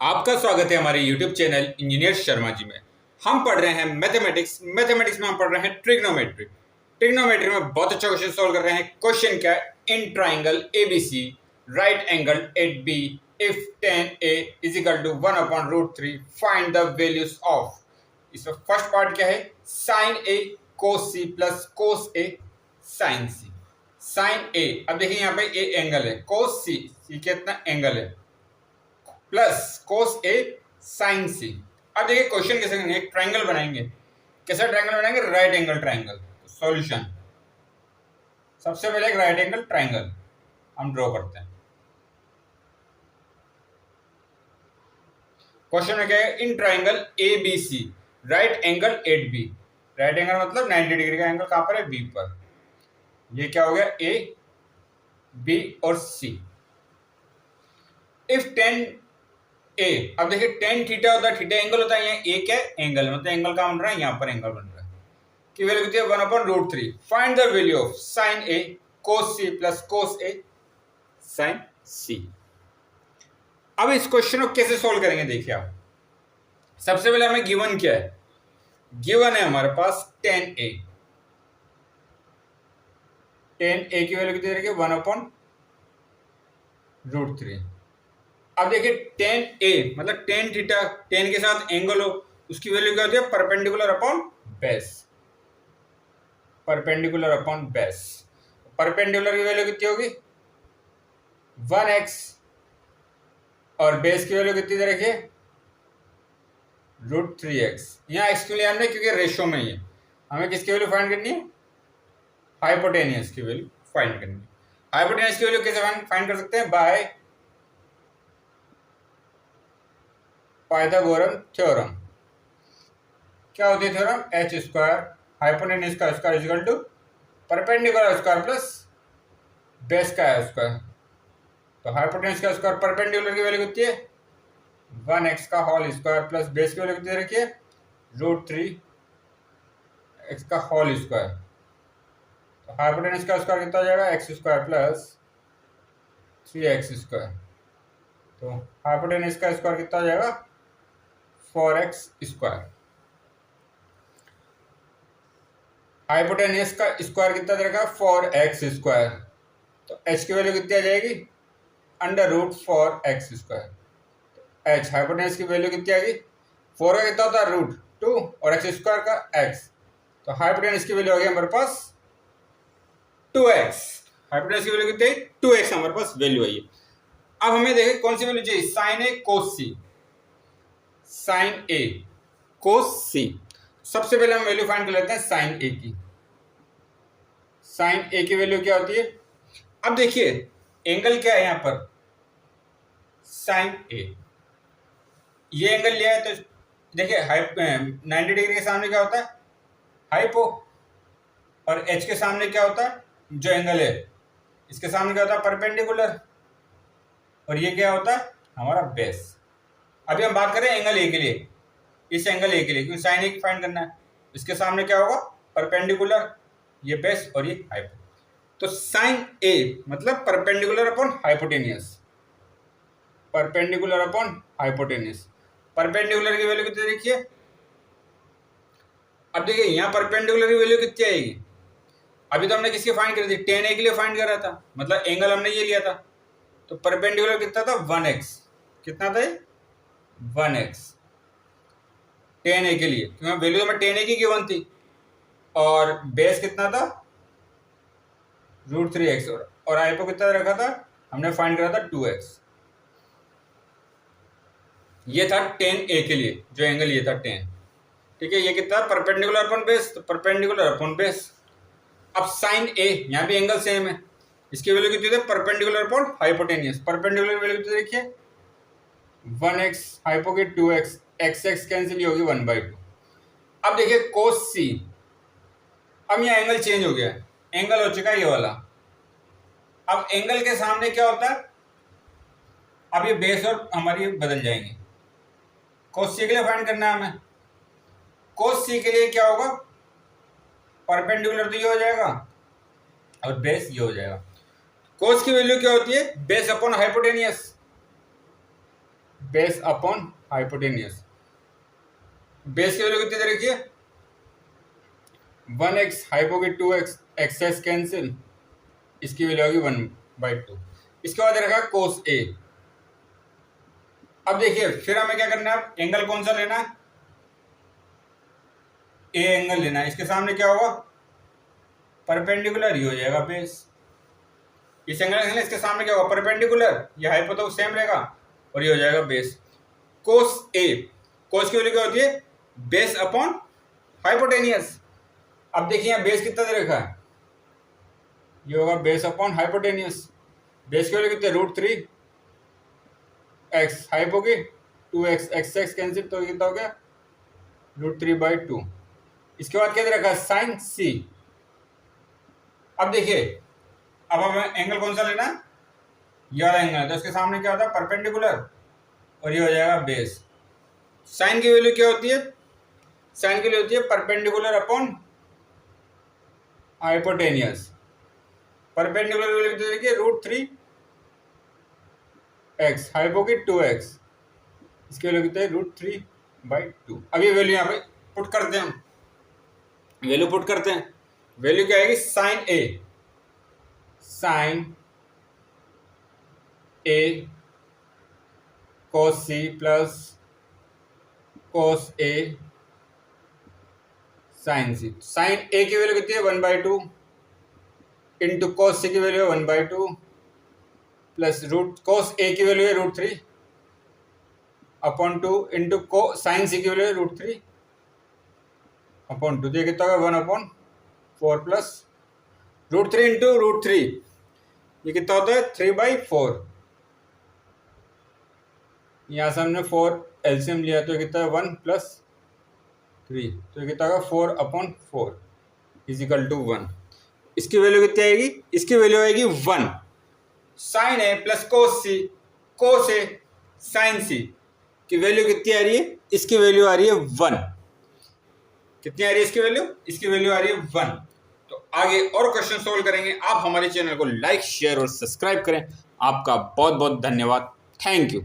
आपका स्वागत है हमारे YouTube channel engineer Sharma ji में। हम पढ़ रहे हैं मैथमेटिक्स में हम पढ़ रहे हैं ट्रिग्नोमेट्री में बहुत अच्छा क्वेश्चन सॉल्व कर रहे हैं। क्वेश्चन क्या है? In triangle ABC right angle at B if tan A is equal to 1/√3 find the values of. इसमें फर्स्ट पार्ट क्या है? sin A cos C plus cos A sin C। sin A, अब देखिए यहाँ पे A angle है, cos C कितना angle है, plus cos A sine C. अब देखिए क्वेश्चन कैसे करेंगे, एक ट्राइंगल बनाएंगे। कैसा ट्राइंगल बनाएंगे? Right angle triangle. सॉल्यूशन, सबसे पहले एक राइट एंगल ट्राइंगल हम ड्रॉ करते हैं। क्वेश्चन में क्या है? In triangle A B C right angle at B. Right angle मतलब 90 डिग्री का एंगल कहां पर है? बी पर। ये क्या हो गया? ए बी और सी। इफ टेन ए, अब देखिए टेन थीटा होता है, थीटा एंगल होता है, यहाँ ए क्या एंगल, मतलब एंगल कहाँ बन रहा है? यहाँ पर एंगल बन रहा है। की वैल्यू कितनी है? 1/√3। Find the value of sine A cos C plus cos A sine C. अब इस क्वेश्चन को कैसे सॉल्व करेंगे देखिए आप। सबसे पहले हमें गिवन क्या है? गिवन है हमारे पास टेन ए। टेन ए की वैल्यू कितनी रहेगी? 1/√3। अब देखिए टेन ए मतलब टेन थीटा, टेन के साथ एंगल हो, उसकी वैल्यू क्या होती है? Perpendicular upon base. Perpendicular upon base. Perpendicular की वैल्यू कितनी होगी? 1x, और बेस की वैल्यू कितनी दे रखी है? √3x। यहाँ x क्यों लिया हमने? क्योंकि रेशियो में ही है। हमें किसकी वैल्यू फाइंड करनी है? हाइपोटेनियस की वैल्यू फाइंड करनी है। हाइपोटेनियस की वैल्यू कैसे फाइंड कर सकते हैं? By Pythagoras theorem. क्या होती है थ्योरम? h स्क्वायर हाइपोटेन्यूज का square is equal to perpendicular square plus base का स्क्वायर। तो हाइपोटेन्यूज का स्क्वायर, परपेंडिकुलर की वैल्यू कितनी है? 1x का होल स्क्वायर प्लस बेस की वैल्यू कितनी रखिए? √3x का होल स्क्वायर। तो हाइपोटेन्यूज का स्क्वायर कितना हो जाएगा? x square plus 3x square. तो हाइपोटेन्यूज का स्क्वायर कितना हो जाएगा? 4x square. हाइपोटेनियस का स्क्वायर कितना दे रखा है? 4x square. तो h की वैल्यू कितनी आ जाएगी? √4x square. h हाइपोटेनियस की वैल्यू कितनी आएगी? 4 का कितना होता है? √2 और x स्क्वायर का x। तो हाइपोटेनियस की वैल्यू आ गई हमारे पास 2x। हाइपोटेनियस की वैल्यू कितनी है? 2x हमारे पास वैल्यू आई है। अब हमें देखें कौन सी वैल्यू चाहिए? Sign A cos C. Sign A cos सी। सबसे पहले हम वैल्यू फाइंड कर लेते हैं साइन ए की। साइन ए की वैल्यू क्या होती है? अब देखिए एंगल क्या है यहाँ पर? साइन ए, ये एंगल लिया है, तो देखिए 90 डिग्री के सामने क्या होता है? हाइपो। और एच के सामने क्या होता है? जो एंगल है इसके सामने क्या होता है? परपेंडिकुलर। और ये क्या होता है? हमारा बेस। अभी हम बात करें एंगल ए के लिए, इस एंगल ए के लिए, क्योंकि साइन ए की फाइंड करना है। इसके सामने क्या होगा? परपेंडिकुलर, ये बेस और ये हाइपो। तो साइन ए मतलब perpendicular upon hypotenuse. Perpendicular upon hypotenuse. Perpendicular की वैल्यू कितनी देखिए? अब देखिए यहाँ परपेंडिकुलर की वैल्यू कितनी आएगी? अभी तो हमने किसकी फाइंड करी थी? टेन ए के लिए फाइंड कर रहा था, मतलब एंगल हमने ये लिया था। तो परपेंडिकुलर कितना था? 1x। कितना था? 1x टेन ए के लिए, क्योंकि वैल्यू हमें टेन ए की गिवन थी। और बेस कितना था? √3x। और हाइपो कितना रखा था? हमने फाइंड करा था 2x। ये था टेन ए के लिए, जो एंगल ये था 10। ठीक है, ये कितना? Perpendicular upon base. तो परपेंडिकुलर अपॉन बेस। अब साइन ए, यहाँ भी एंगल सेम है, इसकी वैल्यू कितनी थी? Perpendicular upon hypotenuse. Perpendicular value कितनी देखिए? 1x, हाइपो की 2x, x कैंसिल ही होगी 1/2। अब देखिए कोस सी। अब यहाँ एंगल चेंज हो गया, एंगल हो चुका है ये वाला। अब एंगल के सामने क्या होता है? अब ये बेस और हमारी बदल जाएंगे। कोस सी के लिए फाइंड करना है हमें। कोस सी के लिए क्या होगा? परपेंडिकुलर तो ये हो जाएगा और बेस ये हो जाएगा। कोस की वैल्यू क्या होती है? Base upon hypotenuse. Base upon hypotenuse. Base की वैल्यू कितनी दे रखी है 1x, हाइपो की 2x, एक्सेस कैंसिल, इसकी वैल्यू होगी 1/2। इसके बाद रखा कोस ए। अब देखिए फिर हमें क्या करना है, एंगल कौन सा लेना है, ए एंगल लेना है। इसके सामने क्या होगा परपेंडिकुलर, ही हो जाएगा बेस। इस एंगल के इसके सामने क्या होगा परपेंडिकुलर, ये हाइपोटेन्यूज सेम रहेगा और ये हो जाएगा बेस। कोस ए, कोस की वैल्यू क्या होती है बेस अपॉन हाइपोटेनियस। अब देखिए यहाँ बेस कितना दे रखा है, ये होगा बेस अपॉन हाइपोटेनियस। बेस की वैल्यू कितनी है √3 x, हाइपो की 2x, x कैंसिल, तो कितना हो गया √3/2। इसके बाद क्या दे रखा है साइन सी। अब देखिए अब हमें एंगल कौन सा लेना है, ये वाला एंगल है, तो इसके सामने क्या होता है परपेंडिकुलर और ये हो जाएगा बेस। साइन की वैल्यू क्या होती है, साइन की वैल्यू होती है perpendicular upon hypotenuse. Perpendicular value कितनी देखिए √3x, हाइपो की 2x, इसकी वैल्यू कितनी है √3/2। अब ये वैल्यू यहाँ पे पुट करते हैं, वैल्यू पुट करते हैं। वैल्यू क्या आएगी sign A, sign A cos C plus cos A sine C. Sign ए की वैल्यू कितनी है 1/2 इंटू कोस सी की वैल्यू है 1/2 प्लस रूट कोस ए की वैल्यू है √3/2 इंटू को साइन सी की वैल्यू है √3/2। तो ये कितना होगा 1/4 प्लस √3 इंटू √3, ये कितना होता है 3/4। यहाँ से हमने 4 एलसीएम लिया तो कितना है 1 + 3, तो ये कितना होगा 4/4 = 1। इसकी वैल्यू कितनी आएगी, इसकी वैल्यू आएगी 1। Sign A plus cos C, cos A sine सी की वैल्यू कितनी आ रही है, इसकी वैल्यू आ रही है 1। कितनी आ रही है इसकी वैल्यू, इसकी वैल्यू आ रही है 1। तो आगे और क्वेश्चन सोल्व करेंगे। आप हमारे चैनल को लाइक शेयर और सब्सक्राइब करें। आपका बहुत बहुत धन्यवाद। Thank you.